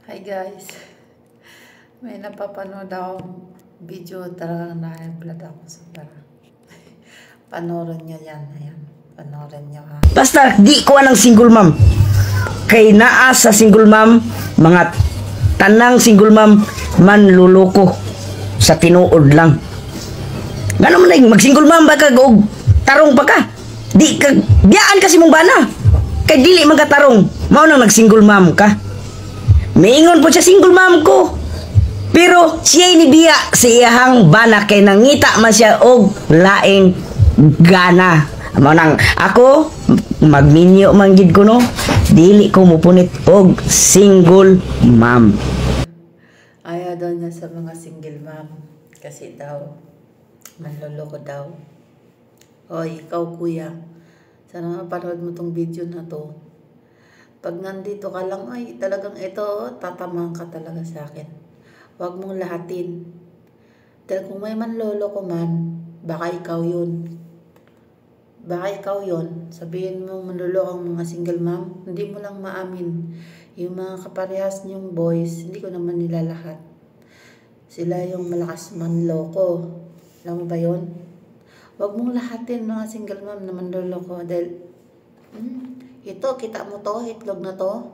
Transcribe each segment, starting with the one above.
Hi guys, may napapanood akong video, talagang na-blood ako sa parang. Panoorin nyo yan, ayan. Panoorin nyo ha. Basta di ko anang single mom. Kay naa sa single mom, mga tanang single mom manluloko sa tinuod lang. Ngano man ay mag-single mom ba ka og tarong pa ka? Di ka biyaan kasi mong bana. Kay dili man ka tarong, mao nang nag-single mom ka. Miingon po siya single mom ko. Pero siya ni biya sa iyahang bana kay nangita man siya og laing gana. Mao nang ako magminyo man gid ko no. Dili ko mupunit og single mom. Ayaw daw niya sa mga single mom. Kasi daw, manloloko daw. Hoy, ikaw kuya, sana mapanood mo tong video na to. Pag nandito ka lang, ay talagang ito, tatamaan ka talaga sa akin. Huwag mong lahatin. Dahil kung may manloloko man, baka ikaw yun. Baka ikaw yun. Sabihin mo manloloko ang mga single mom, hindi mo lang maamin. Yung mga kaparehas niyong boys, hindi ko naman nila lahat. Sila yung malakas manloko. Alam mo ba yun? Huwag mong lahatin mga single mom na manloloko dahil ito, kita mo to, itlog na to.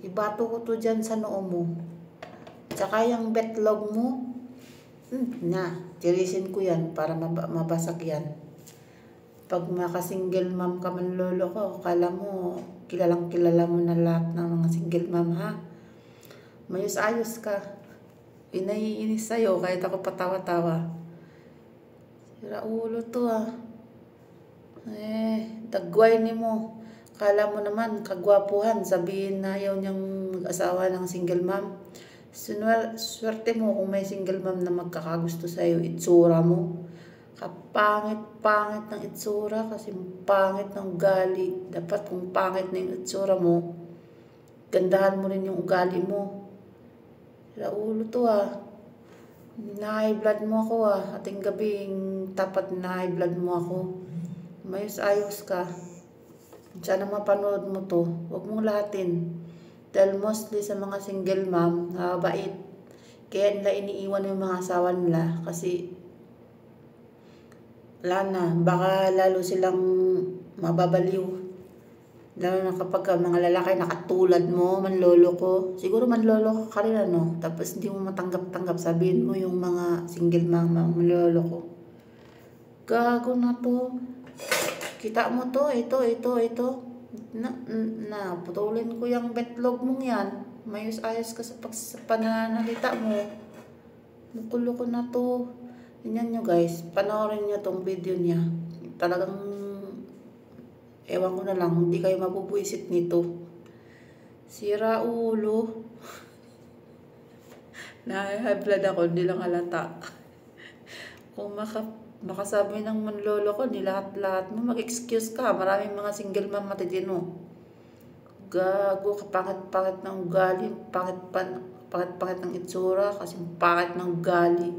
Ibato ko to dyan sa noo mo. Tsaka yung betlog mo, tirisin ko yan para mabasag yan. Pag maka-single mom ka manloloko, kala mo, kilalang kilala mo na lahat ng mga single mom ha. Mayos-ayos ka. Inaiinis sa'yo kahit ako patawa-tawa. Sira ulo to tagway ni mo. Kala mo naman, kagwapuhan, sabihin na ayaw niyang mag-asawa ng single mom. Swerte mo kung may single mom na magkakagusto sa'yo, itsura mo. Kapangit-pangit ng itsura kasi pangit ng ugali. Dapat kung pangit na yung itsura mo, gandahan mo rin yung ugali mo. Sira ulo to Na-high blood mo ako Ating gabing tapat na high blood mo ako. Mayos-ayos ka. Sana mapanood mo to. Huwag mong lahatin. Dahil mostly sa mga single mom, bait. Kaya nila iniiwan yung mga asawa nila. Kasi, wala na. Baka lalo silang mababaliw. Lalo na kapag mga lalaki nakatulad mo, manloloko. Siguro manloloko ka rin Tapos hindi mo matanggap-tanggap. Sabihin mo yung mga single mom manloloko. Gago na to. Kita mo to, ito. Putulin ko yung betlog mong yan. Mayos-ayos ka sa pananalita mo. Loko-loko na to. Tingnan nyo guys, panoorin nyo tong video niya. Talagang, ewan ko na lang, hindi kayo mabubuisit nito. Sira ulo. Na-high blood ako, hindi lang halata. Kung makasabi ng manloloko, ni lahat-lahat mo, mag-excuse ka. Maraming mga single mom matitino. Gago, kapangit-pangit ng ugali, pangit-pangit ng itsura, kasi pangit ng ugali.